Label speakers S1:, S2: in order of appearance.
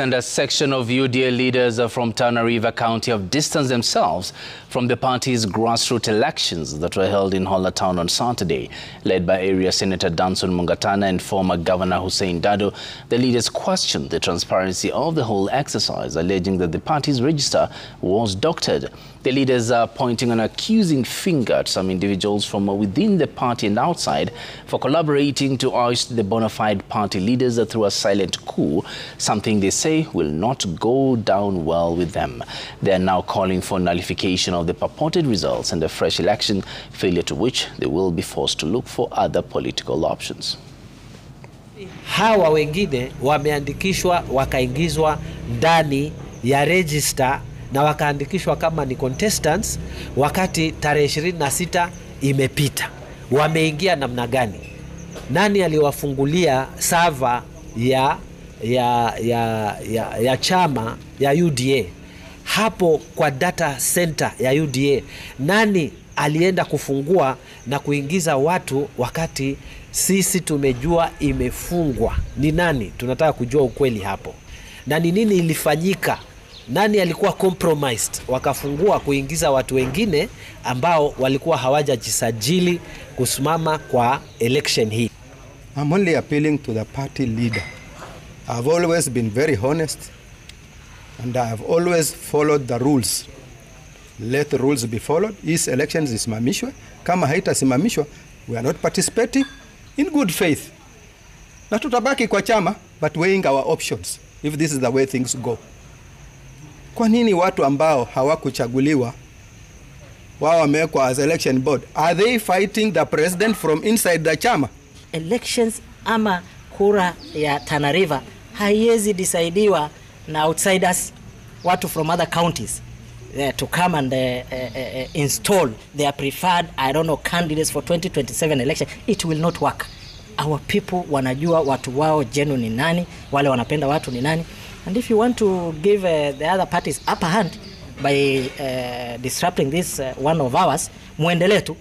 S1: And a section of UDA leaders from Tana River County have distanced themselves from the party's grassroots elections that were held in Hola Town on Saturday. Led by area Senator Danson Mungatana and former Governor Hussein Dado, the leaders questioned the transparency of the whole exercise, alleging that the party's register was doctored. The leaders are pointing an accusing finger at some individuals from within the party and outside for collaborating to oust the bona fide party leaders through a silent coup, something they say will not go down well with them. They are now calling for nullification of the purported results and a fresh election, failure to which they will be forced to look for other political options.
S2: Hawa wengine wameandikishwa wakaingizwa ndani ya register na wakaandikishwa kama ni contestants wakati tarehe 26 imepita. Wameingia namna gani? Nani aliwafungulia server ya chama ya UDA? Hapo kwa data center ya UDA, nani alienda kufungua na kuingiza watu wakati sisi tumejua imefungwa? Ni nani? Tunataka kujua ukweli hapo. Na ni nini ilifanyika? Nani alikuwa compromised wakafungua kuingiza watu wengine ambao walikuwa hawajajisajili kusimama kwa election hii?
S3: I'm only appealing to the party leader. I've always been very honest and I have always followed the rules. Let the rules be followed. These elections isimamishwe. Kama haitasimamishwa, we are not participating in good faith. Na tutabaki kwa chama but weighing our options if this is the way things go. Kwa nini watu ambao hawakuchaguliwa wao wamewekwa as election board? Are they fighting the president from inside the chama?
S4: Elections ama kura ya Tana River haiwezi decide na outsiders, watu from other counties to come and install their preferred, candidates for 2027 election. It will not work. Our people wanajua watu wao genuine ni nani, wale wanapenda watu ni nani. And if you want to give the other parties upper hand by disrupting this one of ours, muendelee tu.